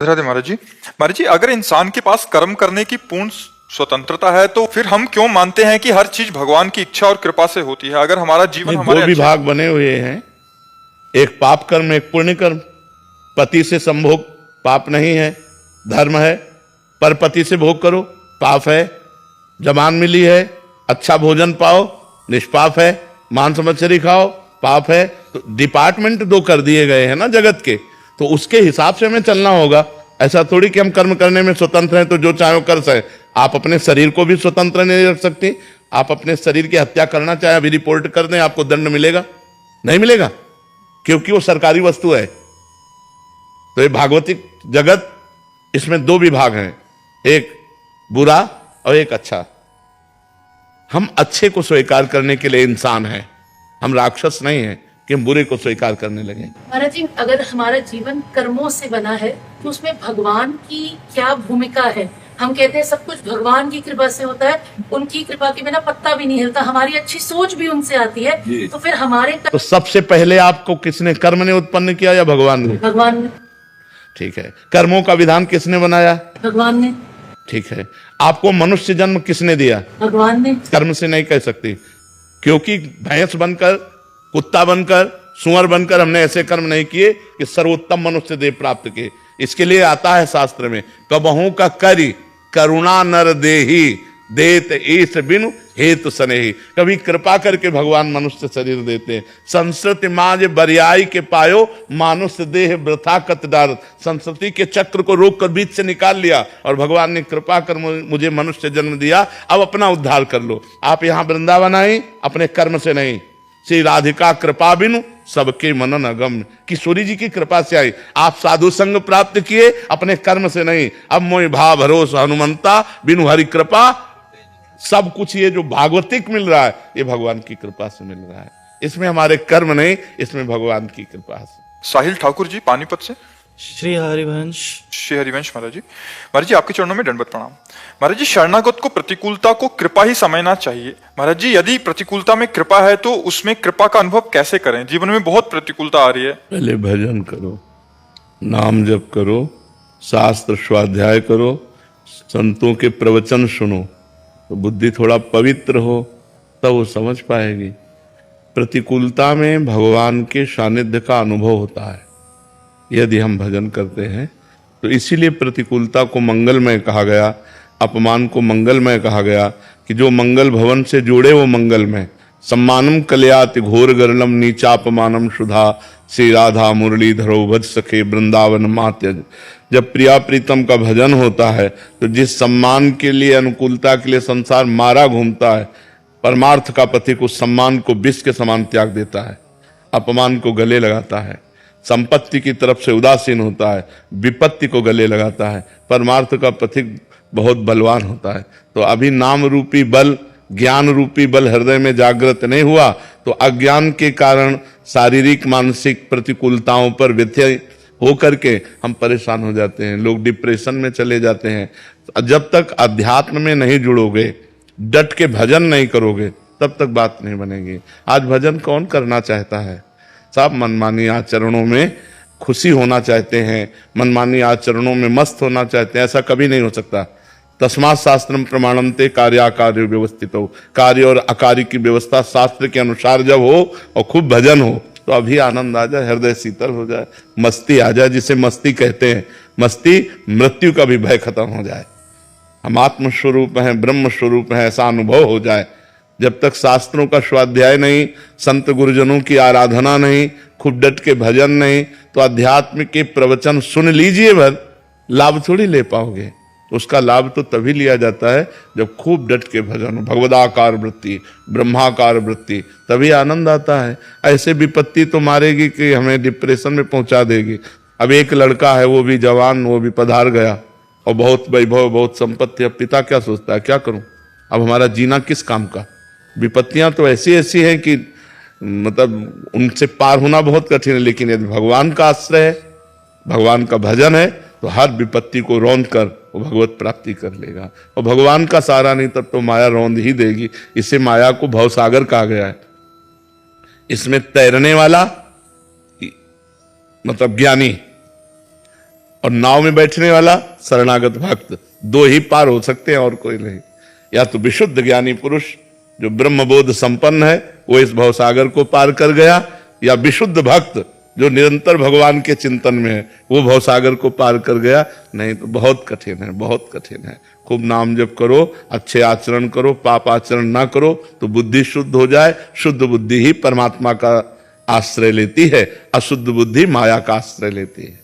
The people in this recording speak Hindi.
राधे महाराज जी अगर इंसान के पास कर्म करने की पूर्ण स्वतंत्रता है तो फिर हम क्यों मानते हैं कि हर चीज भगवान की इच्छा और कृपा से होती है? अगर हमारा जीवन हमारे दो विभाग बने हुए हैं, एक पाप कर्म, एक पुण्य कर्म। पति से संभोग पाप नहीं है, धर्म है। पर पति से भोग करो, पाप है। जबान मिली है, अच्छा भोजन पाओ, निष्पाप है। मांस मछली खाओ, पाप है। तो डिपार्टमेंट दो कर दिए गए हैं ना जगत के, तो उसके हिसाब से हमें चलना होगा। ऐसा थोड़ी कि हम कर्म करने में स्वतंत्र हैं तो जो चाहे कर सके। आप अपने शरीर को भी स्वतंत्र नहीं रख सकते। आप अपने शरीर की हत्या करना चाहे अभी रिपोर्ट कर दें, आपको दंड मिलेगा? नहीं मिलेगा, क्योंकि वो सरकारी वस्तु है। तो ये भागवतिक जगत, इसमें दो विभाग हैं, एक बुरा और एक अच्छा। हम अच्छे को स्वीकार करने के लिए इंसान हैं, हम राक्षस नहीं हैं कि हम बुरे को स्वीकार करने लगे। महाराज जी, अगर हमारा जीवन कर्मों से बना है तो उसमें भगवान की क्या भूमिका है? हम कहते हैं सब कुछ भगवान की कृपा से होता है, उनकी कृपा के बिना पत्ता भी नहीं हिलता। हमारी अच्छी सोच भी उनसे आती है, तो फिर हमारे तो सबसे पहले आपको किसने, कर्म ने उत्पन्न किया या भगवान ने? भगवान ने। ठीक है। कर्मों का विधान किसने बनाया? भगवान ने। ठीक है। आपको मनुष्य जन्म किसने दिया? भगवान ने। कर्म से नहीं कह सकती, क्योंकि भैंस बनकर, कुत्ता बनकर, सुअर बनकर हमने ऐसे कर्म नहीं किए कि सर्वोत्तम मनुष्य देह प्राप्त किए। इसके लिए आता है शास्त्र में, कबहू का करी करुणा नर देही देत ईश बिनु हेतु सनेही। कभी कृपा करके भगवान मनुष्य शरीर देते हैं। संस्कृति माज बरियाई के पायो मानुष देह वृथा कत डार। संस्कृति के चक्र को रोक कर बीच से निकाल लिया और भगवान ने कृपा कर मुझे मनुष्य जन्म दिया, अब अपना उद्धार कर लो। आप यहां वृंदावन आई अपने कर्म से नहीं, श्री राधिका कृपा बिनु सबके मनन अगम। किशोरी जी की कृपा से आई। आप साधु संग प्राप्त किए अपने कर्म से नहीं। अब मोहि भाव भरोसा हनुमंता बिनु हरि कृपा। सब कुछ ये जो भागवतिक मिल रहा है ये भगवान की कृपा से मिल रहा है। इसमें हमारे कर्म नहीं, इसमें भगवान की कृपा से। साहिल ठाकुर जी पानीपत से। श्री हरिवंश महाराज जी आपके चरणों में दंडवत प्रणाम। महाराज जी, शरणागत को प्रतिकूलता को कृपा ही समझना चाहिए। महाराज जी, यदि प्रतिकूलता में कृपा है तो उसमें कृपा का अनुभव कैसे करें? जीवन में बहुत प्रतिकूलता आ रही है। पहले भजन करो, नाम जप करो, शास्त्र स्वाध्याय करो, संतों के प्रवचन सुनो, तो बुद्धि थोड़ा पवित्र हो तब वो समझ पाएगी। प्रतिकूलता में भगवान के सानिध्य का अनुभव होता है यदि हम भजन करते हैं। तो इसीलिए प्रतिकूलता को मंगलमय कहा गया, अपमान को मंगलमय कहा गया, कि जो मंगल भवन से जुड़े वो मंगलमय। सम्मानम कल्याति घोर गरलम नीचापमानम सुधा श्री राधा मुरली धरो भज सखे वृंदावन मात्य। जब प्रिया प्रीतम का भजन होता है तो जिस सम्मान के लिए, अनुकूलता के लिए संसार मारा घूमता है, परमार्थ का पथिक उस सम्मान को विष के समान त्याग देता है, अपमान को गले लगाता है, संपत्ति की तरफ से उदासीन होता है, विपत्ति को गले लगाता है। परमार्थ का पथिक बहुत बलवान होता है। तो अभी नाम रूपी बल, ज्ञान रूपी बल हृदय में जागृत नहीं हुआ तो अज्ञान के कारण शारीरिक मानसिक प्रतिकूलताओं पर व्यथित होकर के हम परेशान हो जाते हैं। लोग डिप्रेशन में चले जाते हैं। जब तक अध्यात्म में नहीं जुड़ोगे, डट के भजन नहीं करोगे, तब तक बात नहीं बनेगी। आज भजन कौन करना चाहता है? सब मनमानी आचरणों में खुशी होना चाहते हैं, मनमानी आचरणों में मस्त होना चाहते हैं। ऐसा कभी नहीं हो सकता। तस्मात् शास्त्रम प्रमाणन्ते कार्याकार्य व्यवस्थित हो। कार्य और अकार्य की व्यवस्था शास्त्र के अनुसार जब हो और खूब भजन हो तो अभी आनंद आ जाए, हृदय शीतल हो जाए, मस्ती आ जाए, जिसे मस्ती कहते हैं। मस्ती, मृत्यु का भी भय खत्म हो जाए। हम आत्म स्वरूप हैं, ब्रह्म स्वरूप हैं, ऐसा अनुभव हो जाए। जब तक शास्त्रों का स्वाध्याय नहीं, संत गुरुजनों की आराधना नहीं, खूब डट के भजन नहीं, तो अध्यात्म के प्रवचन सुन लीजिए भर, लाभ थोड़ी ले पाओगे। उसका लाभ तो तभी लिया जाता है जब खूब डट के भजन हो, भगवदाकार वृत्ति, ब्रह्माकार वृत्ति, तभी आनंद आता है। ऐसे विपत्ति तो मारेगी कि हमें डिप्रेशन में पहुंचा देगी। अब एक लड़का है, वो भी जवान, वो भी पधार गया और बहुत वैभव, बहुत संपत्ति। अब पिता क्या सोचता है, क्या करूं, अब हमारा जीना किस काम का? विपत्तियां तो ऐसी ऐसी हैं कि मतलब उनसे पार होना बहुत कठिन है। लेकिन यदि भगवान का आश्रय है, भगवान का भजन है, तो हर विपत्ति को रौंद कर वो भगवत प्राप्ति कर लेगा। और भगवान का सहारा नहीं तब तो माया रौंद ही देगी। इसे माया को भवसागर कहा गया है। इसमें तैरने वाला मतलब ज्ञानी, और नाव में बैठने वाला शरणागत भक्त, दो ही पार हो सकते हैं और कोई नहीं। या तो विशुद्ध ज्ञानी पुरुष जो ब्रह्मबोध संपन्न है वो इस भवसागर को पार कर गया, या विशुद्ध भक्त जो निरंतर भगवान के चिंतन में है वो भवसागर को पार कर गया। नहीं तो बहुत कठिन है, बहुत कठिन है। खूब नाम जप करो, अच्छे आचरण करो, पाप आचरण ना करो तो बुद्धि शुद्ध हो जाए। शुद्ध बुद्धि ही परमात्मा का आश्रय लेती है, अशुद्ध बुद्धि माया का आश्रय लेती है।